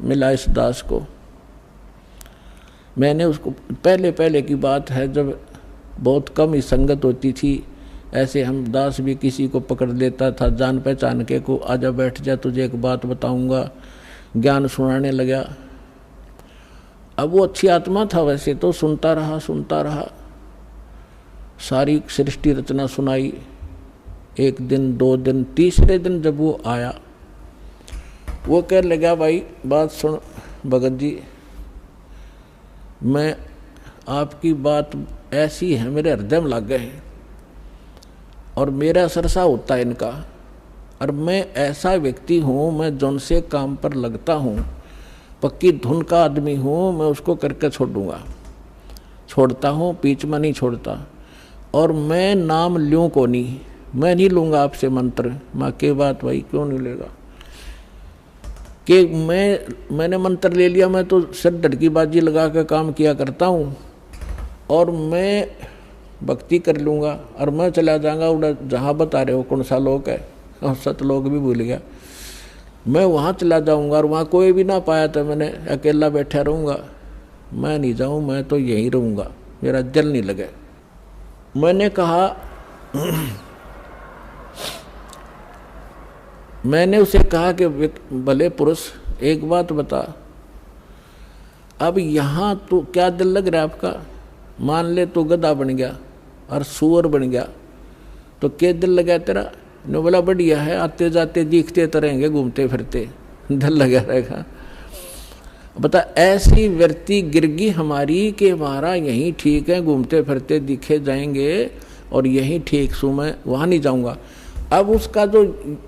मिला इस दास को। मैंने उसको, पहले पहले की बात है जब बहुत कम ही संगत होती थी, ऐसे हम दास भी किसी को पकड़ लेता था जान पहचान के, को आजा बैठ जा तुझे एक बात बताऊंगा, ज्ञान सुनाने लगा। अब वो अच्छी आत्मा था वैसे तो, सुनता रहा, सारी सृष्टि रचना सुनाई। एक दिन, 2 दिन, तीसरे दिन जब वो आया, वो कह लगा भाई बात सुन भगत जी, मैं आपकी बात ऐसी है मेरे हृदय में लग गए हैं और मेरा सरसा होता है इनका, और मैं ऐसा व्यक्ति हूँ, मैं जौन से काम पर लगता हूँ, पक्की धुन का आदमी हूँ, मैं उसको करके छोड़ूंगा, छोड़ता हूँ, बीच में नहीं छोड़ता। और मैं नाम लूँ को नहीं, मैं नहीं लूँगा आपसे मंत्र। माँ के बात भाई क्यों नहीं लेगा कि मैंने मंत्र ले लिया, मैं तो सिर धड़की बाजी लगा कर काम किया करता हूँ और मैं भक्ति कर लूँगा और मैं चला जाऊँगा उड़ा जहाँ बता रहे हो कौन सा लोक है, और सतलोक भी भूल गया, मैं वहाँ चला जाऊँगा और वहाँ कोई भी ना पाया तो मैंने अकेला बैठा रहूँगा। मैं नहीं जाऊँ, मैं तो यहीं रहूँगा, मेरा दिल नहीं लगे। मैंने कहा मैंने उसे कहा कि भले पुरुष एक बात बता, अब यहाँ तो क्या दिल लग रहा है आपका? मान ले तो गधा बन गया और सुअर बन गया तो क्या दिल लगा तेरा? ने बोला बढ़िया है, आते जाते दिखते तो रहेंगे, घूमते फिरते दिल लगा रहेगा। बता ऐसी वृत्ति गिरगी हमारी कि हमारा यहीं ठीक है, घूमते फिरते दिखे जाएंगे और यहीं ठीक सू, मैं वहाँ नहीं जाऊँगा। अब उसका जो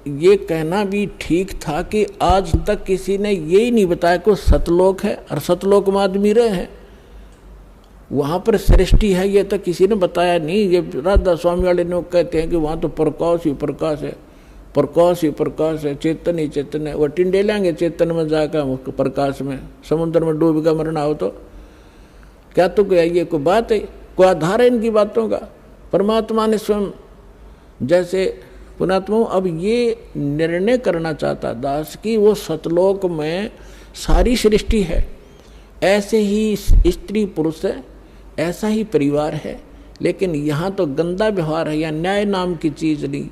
ये कहना भी ठीक था कि आज तक किसी ने यही नहीं बताया कि सतलोक है और सतलोक में आदमी रहे हैं, वहाँ पर सृष्टि है, ये तो किसी ने बताया नहीं। ये राधा स्वामी वाले लोग कहते हैं कि वहाँ तो प्रकाश ही प्रकाश है, प्रकाश ही प्रकाश है, चेतन ही चेतन है। वो टिंडे लेंगे चेतन में जाकर प्रकाश में, समुद्र में डूब का मरना हो तो क्या? तो क्या ये कोई बात है? कोई आधार है इनकी बातों का? परमात्मा ने स्वयं जैसे पुणात्मा अब ये निर्णय करना चाहता दास की वो सतलोक में सारी सृष्टि है, ऐसे ही स्त्री पुरुष है, ऐसा ही परिवार है, लेकिन यहाँ तो गंदा व्यवहार है, या न्याय नाम की चीज नहीं।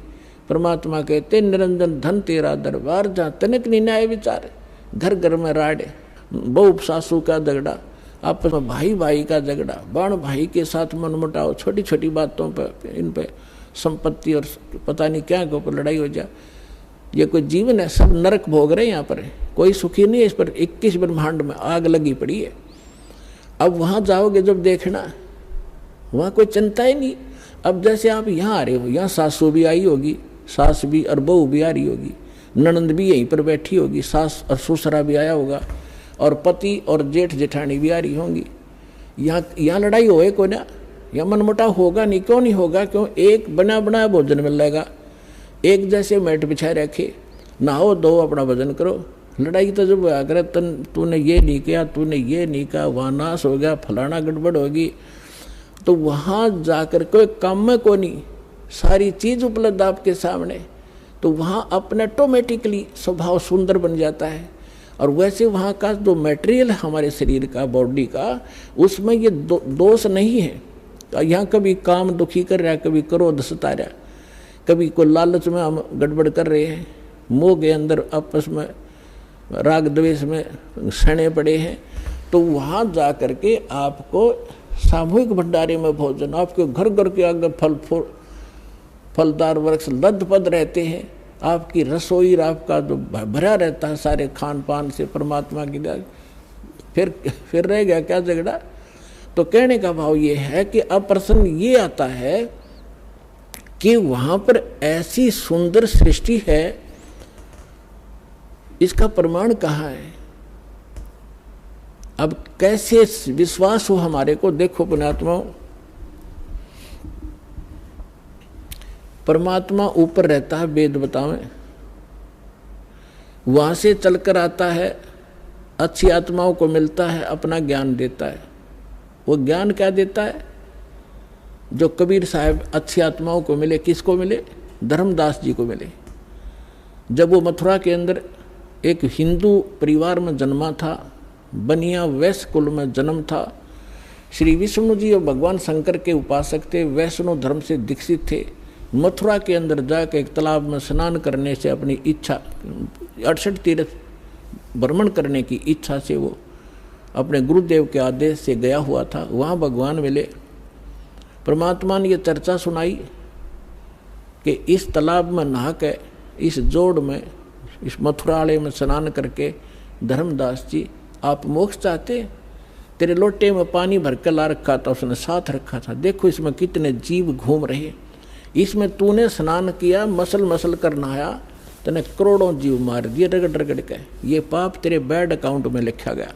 परमात्मा कहते निरंजन धन तेरा दरबार, जहाँ तनिक नहीं न्याय विचार, घर घर में राड़े, बहू सासू का झगड़ा, आपस में भाई भाई का झगड़ा, बाण भाई के साथ मनमुटाव, छोटी छोटी बातों पर, इन पे संपत्ति और पता नहीं क्या के ऊपर लड़ाई हो जाए। ये कोई जीवन है? सब नरक भोग रहे हैं यहाँ पर, कोई सुखी नहीं है। इस पर 21 ब्रह्मांड में आग लगी पड़ी है। अब वहाँ जाओगे जब देखना, वहाँ कोई चिंता ही नहीं। अब जैसे आप यहाँ आ रहे हो, यहाँ सासू भी आई होगी, सास भी और बहू भी आ रही होगी, ननंद भी यहीं पर बैठी होगी, सास और ससुरा भी आया होगा, और पति और जेठ जेठानी भी आ रही होंगी। यहाँ लड़ाई होए को ना, या मनमुटाव होगा नहीं? क्यों नहीं होगा? क्यों? एक बना बनाया भोजन मिल जाएगा, एक जैसे मैट बिछाए रखे, नहाओ दो अपना भजन करो। लड़ाई तो जब अगर तूने ये नहीं किया, तूने ये नहीं कहा, वहाँ नाश हो गया, फलाना गड़बड़ होगी, तो वहाँ जाकर कोई काम में को नहीं, सारी चीज़ उपलब्ध आपके सामने, तो वहाँ अपने ऑटोमेटिकली स्वभाव सुंदर बन जाता है। और वैसे वहाँ का जो मटेरियल हमारे शरीर का, बॉडी का, उसमें ये दोष नहीं है। यहाँ कभी काम दुखी कर रहा है, कभी क्रोध सता रहा, कभी कोई लालच में हम गड़बड़ कर रहे हैं, मोह के अंदर आपस में राग द्वेष में सने पड़े हैं, तो वहाँ जा कर के आपको सामूहिक भंडारे में भोजन, आपके घर घर के आगे फलदार वृक्ष लदपद रहते हैं, आपकी रसोई आपका जो भरा रहता है सारे खान पान से परमात्मा की दया, फिर रह गया क्या झगड़ा? तो कहने का भाव ये है कि अब प्रश्न ये आता है कि वहां पर ऐसी सुंदर सृष्टि है, इसका प्रमाण कहाँ है? अब कैसे विश्वास हो हमारे को? देखो पुण्यात्माओं, परमात्मा ऊपर रहता है, वेद बतावें, वहां से चलकर आता है, अच्छी आत्माओं को मिलता है, अपना ज्ञान देता है। वो ज्ञान क्या देता है? जो कबीर साहब अच्छी आत्माओं को मिले, किसको मिले? धर्मदास जी को मिले। जब वो मथुरा के अंदर एक हिंदू परिवार में जन्मा था, बनिया वैश्य कुल में जन्म था। श्री विष्णु जी और भगवान शंकर के उपासक थे, वैष्णव धर्म से दीक्षित थे। मथुरा के अंदर जाकर एक तालाब में स्नान करने से अपनी इच्छा 68 तीर्थ भ्रमण करने की इच्छा से वो अपने गुरुदेव के आदेश से गया हुआ था। वहाँ भगवान मिले। परमात्मा ने ये चर्चा सुनाई कि इस तालाब में नहा के, इस जोड़ में, इस मथुरालय में स्नान करके धर्मदास जी आप मोक्ष चाहते? तेरे लोटे में पानी भर कर ला रखा था, उसने साथ रखा था, देखो इसमें कितने जीव घूम रहे, इसमें तूने स्नान किया, मसल मसल कर नहाया, तूने करोड़ों जीव मार दिए रगड़ रगड़ के, ये पाप तेरे बैड अकाउंट में लिखा गया।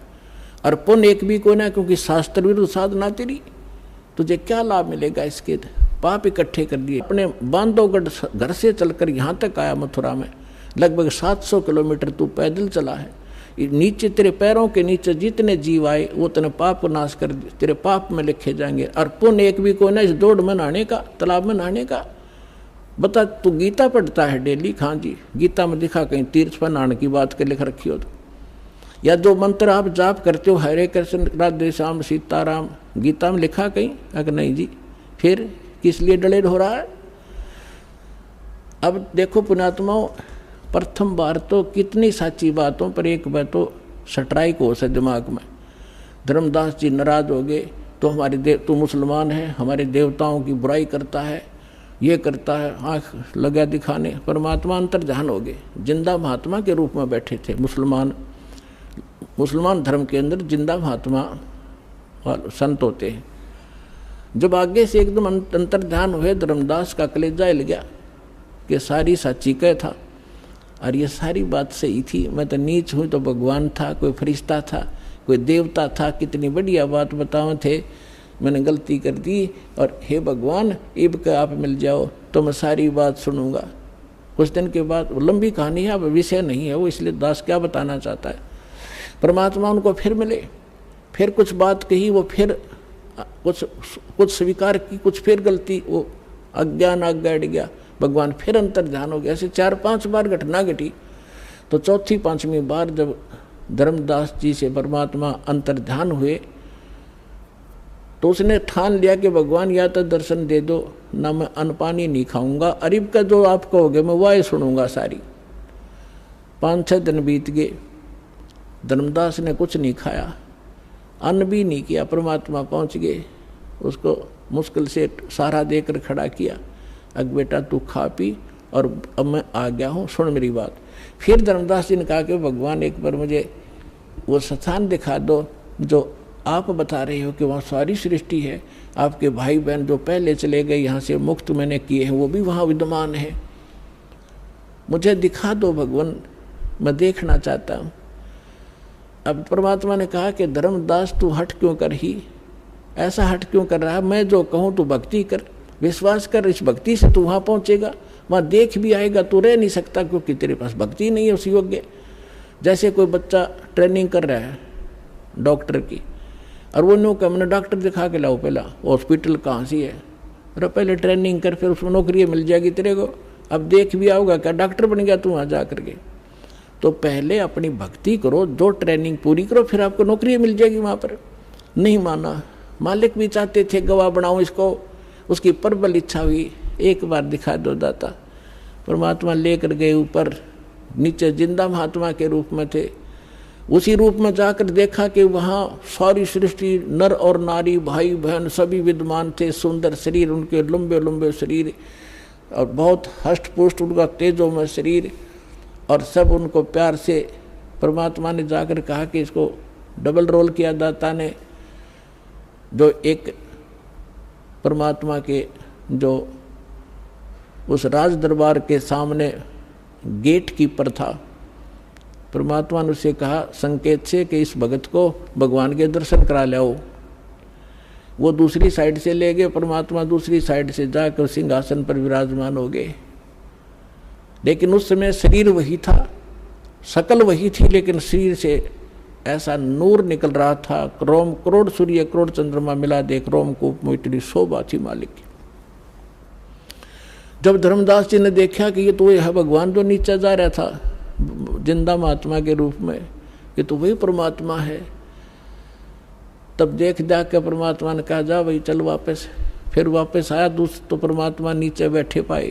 और पुण्य एक भी कोई ना, क्योंकि शास्त्र विरुद्ध साधना तेरी, तुझे क्या लाभ मिलेगा इसके? पाप इकट्ठे कर दिए। अपने बांधवगढ़ घर से चलकर यहाँ तक आया मथुरा में, लगभग 700 किलोमीटर तू पैदल चला है। नीचे तेरे पैरों के नीचे जितने जीव आए वो तेने पाप को नाश कर दिए, तेरे पाप में लिखे जाएंगे। और पुण्य एक भी कोई ना इस दौड़ में नहाने का, तालाब में नहाने का। बता, तू गीता पढ़ता है डेली? हाँ जी। गीता में दिखा कहीं तीर्थ पर नहाने की बात के लिख रखी हो तो? या जो मंत्र आप जाप करते हो, हरे कृष्ण राधे श्याम सीताराम, गीता में लिखा कहीं? अगर नहीं जी, फिर किस लिए डलेड हो रहा है? अब देखो पुण्यात्माओं, प्रथम बार तो कितनी साची बातों पर एक बार तो स्ट्राइक हो से दिमाग में। धर्मदास जी नाराज हो गए, तो हमारे तू मुसलमान है, हमारे देवताओं की बुराई करता है, ये करता है, आँख लगा दिखाने। परमात्मा अंतर्ध्यान हो गए, जिंदा महात्मा के रूप में बैठे थे। मुसलमान धर्म के अंदर जिंदा महात्मा संत होते हैं। जब आगे से एकदम अंतर्ध्यान हुए, धर्मदास का कलेजा हिल गया कि सारी साची कह था, और ये सारी बात सही थी। मैं तो नीच हूँ तो भगवान था, कोई फरिश्ता था, कोई देवता था, कितनी बढ़िया बात बताओ थे, मैंने गलती कर दी। और हे भगवान, इब का आप मिल जाओ तो मैं सारी बात सुनूंगा। कुछ दिन के बाद, लंबी कहानी है, अब विषय नहीं है वो, इसलिए दास क्या बताना चाहता है। परमात्मा उनको फिर मिले, फिर कुछ बात कही, वो फिर कुछ स्वीकार की, कुछ फिर गलती, वो अज्ञान आज्ञा गया, भगवान फिर अंतर्ध्यान हो गया। ऐसे 4-5 बार घटना घटी। तो चौथी 5वीं बार जब धर्मदास जी से परमात्मा अंतर्ध्यान हुए, तो उसने ठान लिया कि भगवान या तो दर्शन दे दो, ना मैं अन्न पानी नहीं खाऊंगा, अरिब का जो आप कहोगे मैं वाह सुनूंगा सारी। 5-6 दिन बीत गए, धर्मदास ने कुछ नहीं खाया, अन्न भी नहीं किया। परमात्मा पहुंच गए, उसको मुश्किल से सहारा देकर खड़ा किया, अग बेटा तू खा पी, और अब मैं आ गया हूँ, सुन मेरी बात। फिर धर्मदास जी ने कहा कि भगवान एक बार मुझे वो स्थान दिखा दो जो आप बता रहे हो कि वहाँ सारी सृष्टि है, आपके भाई बहन जो पहले चले गए यहाँ से मुक्त मैंने किए हैं वो भी वहाँ विद्यमान है, मुझे दिखा दो भगवान, मैं देखना चाहता हूँ। अब परमात्मा ने कहा कि धर्मदास तू हट क्यों कर ही, ऐसा हट क्यों कर रहा है? मैं जो कहूँ तू भक्ति कर, विश्वास कर, इस भक्ति से तू वहाँ पहुँचेगा, वहाँ देख भी आएगा, तू रह नहीं सकता क्योंकि तेरे पास भक्ति नहीं है उस योग्य। जैसे कोई बच्चा ट्रेनिंग कर रहा है डॉक्टर की, और वो नो मैंने डॉक्टर दिखा के लाओ, पहला हॉस्पिटल कहाँ सी है, अरे पहले ट्रेनिंग कर, फिर उसमें नौकरी मिल जाएगी तेरे को, अब देख भी आओगा क्या डॉक्टर बन गया तू वहाँ जा करके। तो पहले अपनी भक्ति करो, जो ट्रेनिंग पूरी करो, फिर आपको नौकरी मिल जाएगी वहाँ पर। नहीं माना, मालिक भी चाहते थे गवाह बनाओ इसको, उसकी प्रबल इच्छा हुई, एक बार दिखा दो दाता। परमात्मा लेकर गए ऊपर, नीचे जिंदा महात्मा के रूप में थे। उसी रूप में जाकर देखा कि वहाँ सारी सृष्टि, नर और नारी, भाई बहन सभी विद्यमान थे, सुंदर शरीर उनके, लंबे लंबे शरीर, और बहुत हष्ट पुष्ट उनका तेजोमय शरीर, और सब उनको प्यार से परमात्मा ने जाकर कहा कि इसको डबल रोल किया दाता ने, जो एक परमात्मा के जो उस राज दरबार के सामने गेट कीपर था, परमात्मा ने उसे कहा संकेत से कि इस भगत को भगवान के दर्शन करा लाओ। वो दूसरी साइड से ले गए, परमात्मा दूसरी साइड से जाकर सिंहासन पर विराजमान हो गए। लेकिन उस समय शरीर वही था, शकल वही थी, लेकिन शरीर से ऐसा नूर निकल रहा था, रोम करोड़ सूर्य करोड़ चंद्रमा मिला देख रोम को इतनी शोभा थी मालिक की। जब धर्मदास जी ने देखा कि ये तो यह भगवान जो नीचे जा रहा था, जिंदा महात्मा के रूप में कि तो वही परमात्मा है। तब देख के परमात्मा ने कहा जा भाई चल वापस। फिर वापस आया तो परमात्मा नीचे बैठे पाए।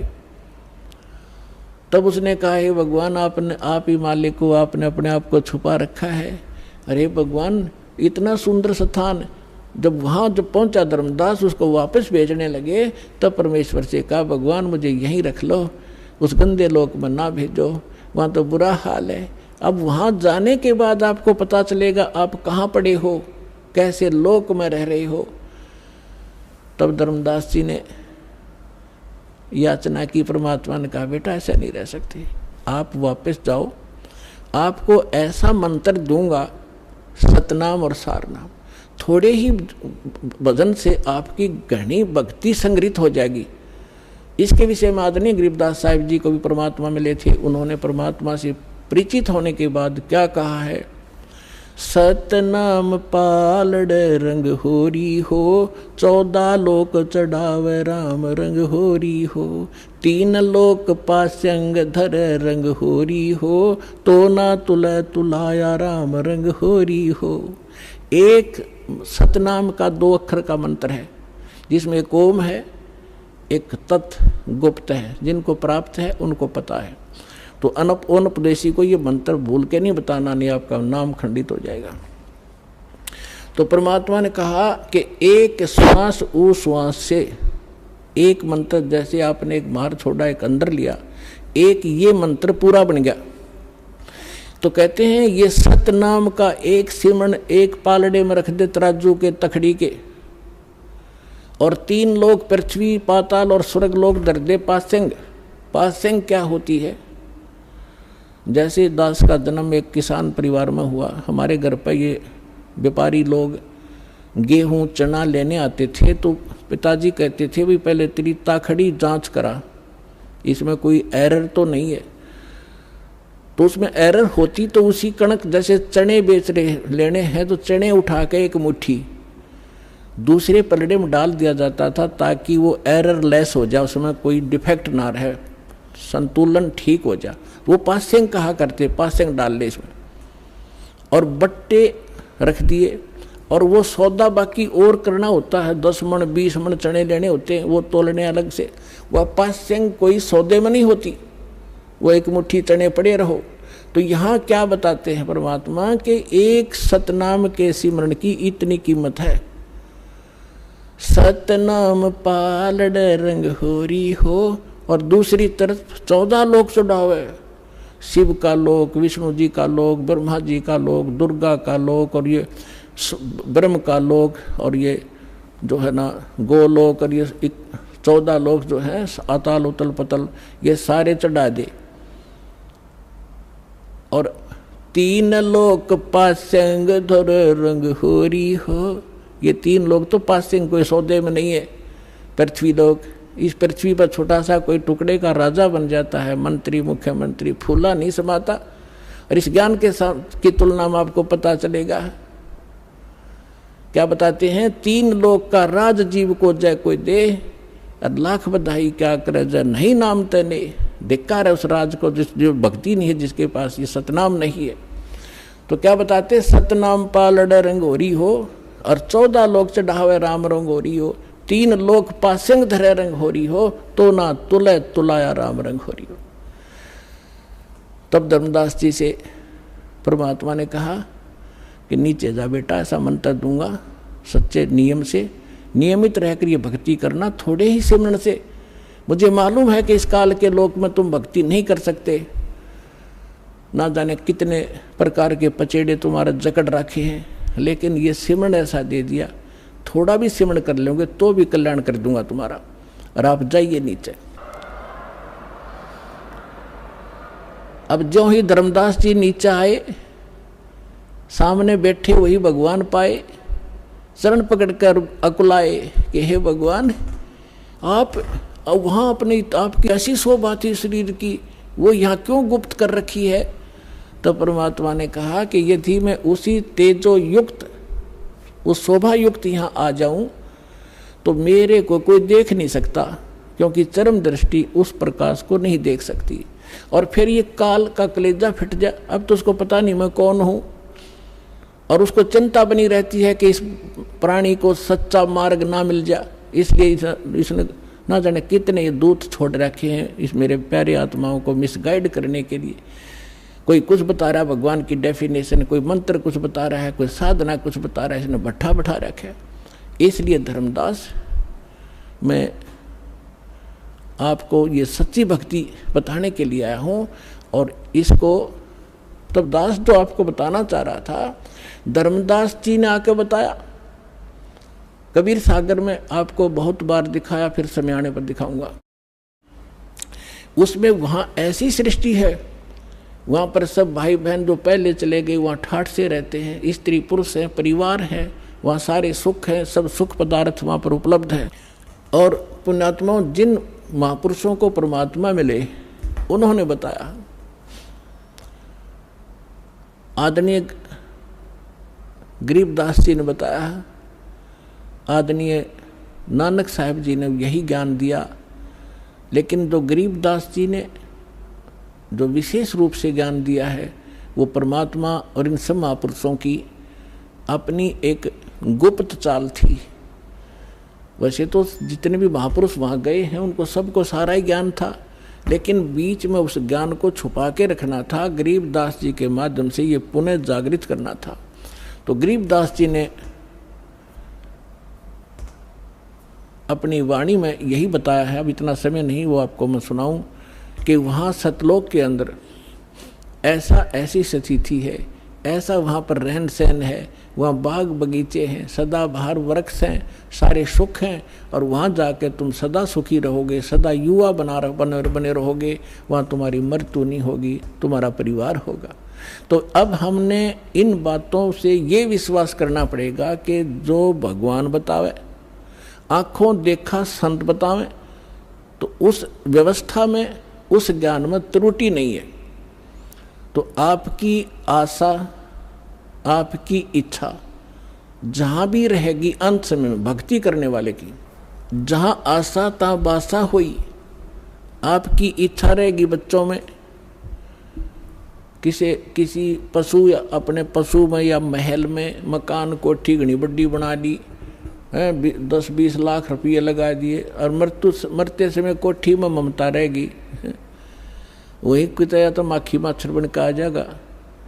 तब उसने कहा हे भगवान, आप ही मालिक को, आपने अपने आप को छुपा रखा है। अरे भगवान, इतना सुंदर स्थान। जब पहुंचा धर्मदास उसको वापस भेजने लगे, तब परमेश्वर से कहा भगवान मुझे यहीं रख लो, उस गंदे लोक में ना भेजो, वहाँ तो बुरा हाल है। अब वहाँ जाने के बाद आपको पता चलेगा आप कहाँ पड़े हो, कैसे लोक में रह रहे हो। तब धर्मदास जी ने याचना की। परमात्मा ने कहा बेटा ऐसा नहीं रह सकते, आप वापस जाओ, आपको ऐसा मंत्र दूंगा, सतनाम और सारनाम। थोड़े ही भजन से आपकी घनी भक्ति संग्रहित हो जाएगी। इसके विषय में आदरणीय गरीबदास साहिब जी को भी परमात्मा मिले थे। उन्होंने परमात्मा से परिचित होने के बाद क्या कहा है, सतनाम पालड़ रंग होरी हो, 14 लोक चढ़ावे राम रंग होरी हो, 3 लोक पास्यंग धर रंग होरी हो, तो ना तुला तुलाया राम रंग होरी हो। एक सतनाम का 2 अक्षर का मंत्र है, जिसमें एक ओम है, एक तत् गुप्त है। जिनको प्राप्त है उनको पता है। तो अनपदेशी को ये मंत्र भूल के नहीं बताना, नहीं आपका नाम खंडित हो जाएगा। तो परमात्मा ने कहा कि एक श्वास उश्वास से एक मंत्र, जैसे आपने एक बाहर छोड़ा एक अंदर लिया, एक ये मंत्र पूरा बन गया। तो कहते हैं ये सतनाम का एक सिमरन एक पालड़े में रख दे तराजू के तखड़ी के, और 3 लोक पृथ्वी पाताल और स्वर्ग लोक धर दे पासेंग। पासेंग क्या होती है? जैसे दास का जन्म एक किसान परिवार में हुआ, हमारे घर पर ये व्यापारी लोग गेहूं चना लेने आते थे, तो पिताजी कहते थे भाई पहले तेरी ताखड़ी जांच करा, इसमें कोई एरर तो नहीं है। तो उसमें एरर होती तो उसी कणक, जैसे चने बेच रहे लेने हैं तो चने उठा के एक मुट्ठी दूसरे पलड़े में डाल दिया जाता था, ताकि वो एरर लेस हो जाए, उसमें कोई डिफेक्ट ना रहे, संतुलन ठीक हो जाए। वो पासेंग कहा करते, पासेंग डाल ले इसमें, और बट्टे रख दिए। और वो सौदा बाकी और करना होता है, 10 मन 20 मन चने लेने होते हैं, वो तोलने अलग से। वह पासेंग कोई सौदे में नहीं होती, वो एक मुट्ठी चने पड़े रहो। तो यहाँ क्या बताते हैं परमात्मा के एक सतनाम के सिमरण की इतनी कीमत है। सतनाम पालड़ रंग होरी हो, और दूसरी तरफ 14 लोक चढ़ावे, शिव का लोक, विष्णु जी का लोक, ब्रह्मा जी का लोक, दुर्गा का लोक, और ये ब्रह्म का लोक, और ये जो है ना गोलोक, और ये 14 लोक जो है अताल उतल पतल, ये सारे चढ़ा दे। और 3 लोक पासेंग धर रंग होरी हो, ये 3 लोग तो पासेंग कोई सौदे में नहीं है। पृथ्वी लोक, इस पृथ्वी पर छोटा सा कोई टुकड़े का राजा बन जाता है, मंत्री मुख्यमंत्री, फूला नहीं समाता। और इस ज्ञान के साथ की तुलना में आपको पता चलेगा, क्या बताते हैं, 3 लोक का राज जीव को जय कोई दे, और लाख बधाई क्या करे जय नहीं नाम तने। धिक्कार है उस राज को जो भक्ति नहीं है, जिसके पास ये सतनाम नहीं है। तो क्या बताते, सतनाम पालड़ रंग होरी हो, और 14 लोक चढ़ावे राम रंग होरी हो, 3 लोक पासेंग धरे रंग होरी हो, तो ना तुले तुलाया राम रंग होरी हो। तब धर्मदास जी से परमात्मा ने कहा कि नीचे जा बेटा, ऐसा मंत्र दूंगा, सच्चे नियम से नियमित रहकर ये भक्ति करना, थोड़े ही सिमरन से। मुझे मालूम है कि इस काल के लोक में तुम भक्ति नहीं कर सकते, ना जाने कितने प्रकार के पचेड़े तुम्हारे जकड़ रखे हैं, लेकिन ये सिमरन ऐसा दे दिया, थोड़ा भी सिमरन कर लोगे तो भी कल्याण कर दूंगा तुम्हारा। और आप जाइए नीचे। अब जो ही धर्मदास जी नीचे आए, सामने बैठे वही भगवान पाए, चरण पकड़कर अकुलाए कि हे भगवान, आप वहाँ अपनी आपकी ऐसी शोभा थी शरीर की, वो यहाँ क्यों गुप्त कर रखी है? तो परमात्मा ने कहा कि यदि मैं उसी तेजो युक्त, उस शोभा युक्त यहाँ आ जाऊं तो मेरे को कोई देख नहीं सकता, क्योंकि चरम दृष्टि उस प्रकाश को नहीं देख सकती। और फिर ये काल का कलेजा फिट जाए, अब तो उसको पता नहीं मैं कौन हूँ, और उसको चिंता बनी रहती है कि इस प्राणी को सच्चा मार्ग ना मिल जाए, इसलिए इसने ना जाने कितने ये दूत छोड़ रखे हैं इस मेरे प्यारे आत्माओं को मिसगाइड करने के लिए। कोई कुछ बता रहा है भगवान की डेफिनेशन, कोई मंत्र कुछ बता रहा है, कोई साधना कुछ बता रहा है, इसने भट्ठा बैठा रखा है। इसलिए धर्मदास मैं आपको ये सच्ची भक्ति बताने के लिए आया हूँ। और इसको तब दास जो आपको बताना चाह रहा था, धर्मदास जी ने आके बताया। कबीर सागर में आपको बहुत बार दिखाया, फिर समय आने पर दिखाऊंगा। उसमें वहाँ ऐसी सृष्टि है, वहाँ पर सब भाई बहन जो पहले चले गए वहाँ ठाठ से रहते हैं, स्त्री पुरुष हैं, परिवार है, वहाँ सारे सुख हैं, सब सुख पदार्थ वहाँ पर उपलब्ध हैं। और पुण्यात्माओं, जिन महापुरुषों को परमात्मा मिले उन्होंने बताया। आदरणीय गरीबदास जी ने बताया, आदरणीय नानक साहब जी ने यही ज्ञान दिया। लेकिन जो गरीबदास जी ने जो विशेष रूप से ज्ञान दिया है वो परमात्मा और इन सब महापुरुषों की अपनी एक गुप्त चाल थी। वैसे तो जितने भी महापुरुष वहाँ गए हैं उनको सबको सारा ही ज्ञान था, लेकिन बीच में उस ज्ञान को छुपा के रखना था। गरीबदास जी के माध्यम से ये पुनः जागृत करना था। तो गरीबदास जी ने अपनी वाणी में यही बताया है, अब इतना समय नहीं वो आपको मैं सुनाऊं, कि वहाँ सतलोक के अंदर ऐसी स्थिति है, ऐसा वहाँ पर रहन सहन है, वहाँ बाग बगीचे हैं, सदाबहार वृक्ष हैं, सारे सुख हैं, और वहाँ जाके तुम सदा सुखी रहोगे, सदा युवा बने रहोगे, वहाँ तुम्हारी मृत्यु नहीं होगी, तुम्हारा परिवार होगा। तो अब हमने इन बातों से ये विश्वास करना पड़ेगा कि जो भगवान बतावे, आँखों देखा संत बतावें, तो उस व्यवस्था में, उस ज्ञान में त्रुटि नहीं है। तो आपकी आशा, आपकी इच्छा जहाँ भी रहेगी, अंत समय में भक्ति करने वाले की जहाँ आशा ता बासा हुई, आपकी इच्छा रहेगी बच्चों में, किसी पशु या अपने पशु में या महल में मकान कोठी घनी बड्डी बना दी, 10-20 लाख रुपये लगा दिए, और मरते समय कोठी में ममता रहेगी। वही कितना या तो माखी मच्छर बन के आ जाएगा,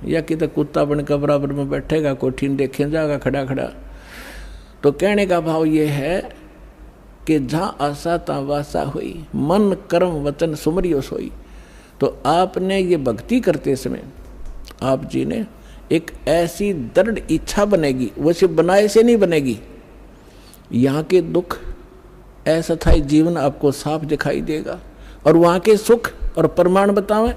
या कितना कुत्ता बन के बराबर में बैठेगा, कोठी में देखे जाएगा खड़ा खड़ा। तो कहने का भाव ये है कि जहाँ आशा तहाँ वासा हुई, मन कर्म वचन सुमरियो सोई। तो आपने ये भक्ति करते समय आप जी ने एक ऐसी दृढ़ इच्छा बनेगी, वैसे बनाए से नहीं बनेगी। यहाँ के दुख अस्थायी जीवन आपको साफ दिखाई देगा, और वहाँ के सुख और प्रमाण बतावें।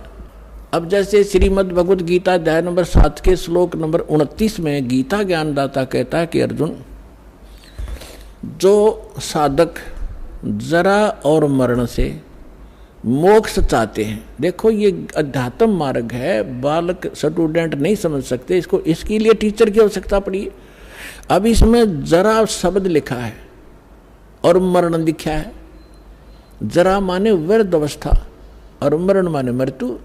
अब जैसे श्रीमद् भगवद गीता अध्याय नंबर 7 के श्लोक नंबर 29 में गीता ज्ञानदाता कहता है कि अर्जुन, जो साधक जरा और मरण से मोक्ष चाहते हैं, देखो ये अध्यात्म मार्ग है, बालक स्टूडेंट नहीं समझ सकते इसको, इसके लिए टीचर की आवश्यकता पड़ी। अब इसमें जरा शब्द लिखा है और मरण लिखा है। जरा माने वृद्ध अवस्था और मरण माने मृत्यु।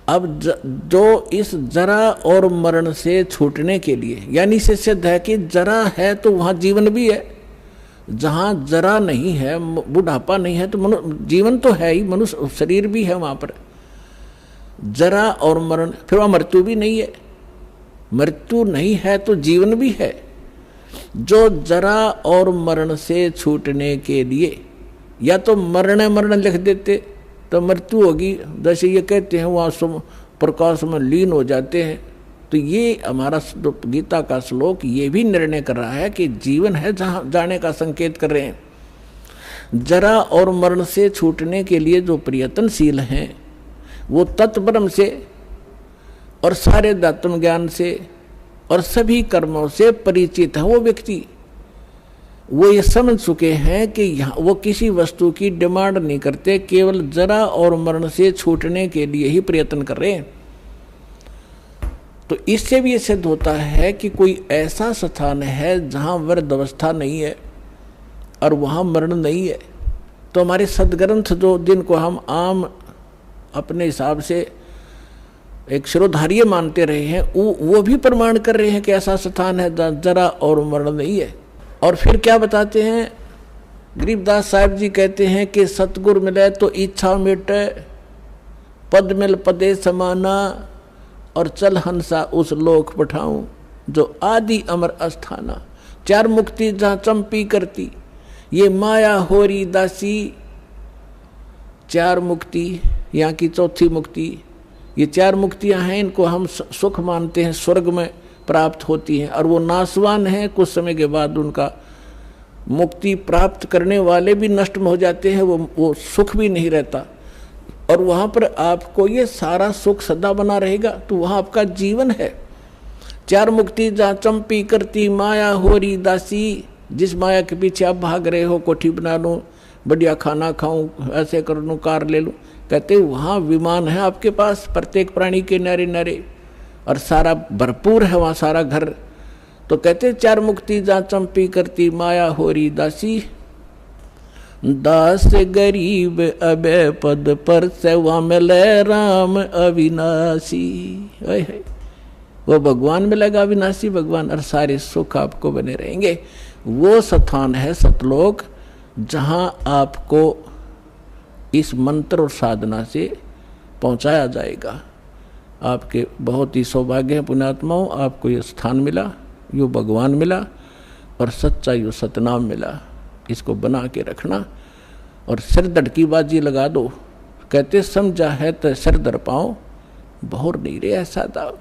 अब जो इस जरा और मरण से छूटने के लिए, यानी इससे सिद्ध है कि जरा है तो वहाँ जीवन भी है, जहाँ जरा नहीं है, बुढ़ापा नहीं है, तो जीवन तो है ही, मनुष्य शरीर भी है वहाँ पर। जरा और मरण, फिर वहाँ मृत्यु भी नहीं है, मृत्यु नहीं है तो जीवन भी है। जो जरा और मरण से छूटने के लिए, या तो मरण लिख देते तो मृत्यु होगी, जैसे ये कहते हैं वहाँ प्रकाश में लीन हो जाते हैं। तो ये हमारा गीता का श्लोक ये भी निर्णय कर रहा है कि जीवन है जहाँ जाने का संकेत कर रहे हैं। जरा और मरण से छूटने के लिए जो प्रयत्नशील हैं वो तत्ब्रह्म से और सारे दात्म ज्ञान से और सभी कर्मों से परिचित है। वो व्यक्ति वो ये समझ चुके हैं कि यहाँ वो किसी वस्तु की डिमांड नहीं करते, केवल जरा और मरण से छूटने के लिए ही प्रयत्न कर रहे हैं। तो इससे भी ये सिद्ध होता है कि कोई ऐसा स्थान है जहाँ वृद्ध अवस्था नहीं है और वहाँ मरण नहीं है। तो हमारे सदग्रंथ जो जिनको हम आम अपने हिसाब से एक शिरोधार्य मानते रहे हैं, वो भी प्रमाण कर रहे हैं कि ऐसा स्थान है जरा और मरण नहीं है। और फिर क्या बताते हैं, गरीबदास साहब जी कहते हैं कि सतगुरु मिले तो इच्छा मिटे, पद मिल पदे समाना, और चल हंसा उस लोक पठाऊं जो आदि अमर अस्थाना। चार मुक्ति जहाँ चंपी करती, ये माया होरी दासी। चार मुक्ति, यहाँ की चौथी मुक्ति, ये चार मुक्तियाँ हैं, इनको हम सुख मानते हैं, स्वर्ग में प्राप्त होती हैं, और वो नाशवान हैं, कुछ समय के बाद उनका मुक्ति प्राप्त करने वाले भी नष्ट हो जाते हैं, वो सुख भी नहीं रहता, और वहाँ पर आपको ये सारा सुख सदा बना रहेगा, तो वहाँ आपका जीवन है। चार मुक्ति जहाँ चंपी करती माया होरी दासी। जिस माया के पीछे आप भाग रहे हो, कोठी बना लूँ, बढ़िया खाना खाऊं, ऐसे कर लूँ, कार ले लूँ, कहते वहाँ विमान है आपके पास, प्रत्येक प्राणी के नारे नारे, और सारा भरपूर है वहाँ सारा घर। तो कहते चार मुक्ति जहाँ चंपी करती माया होरी दासी। दास गरीब अबे पद पर सेवा मिले राम अविनाशी। वो भगवान मिलेगा अविनाशी भगवान, और सारे सुख आपको बने रहेंगे। वो स्थान है सतलोक, जहाँ आपको इस मंत्र और साधना से पहुँचाया जाएगा। आपके बहुत ही सौभाग्य है पुण्यात्माओं, आपको ये स्थान मिला, यो भगवान मिला, और सच्चा यो सतनाम मिला। इसको बना के रखना और सिर धड़की बाजी लगा दो। कहते समझा है तो सिर धड़ पाओ, बहुर नहीं रे ऐसा था।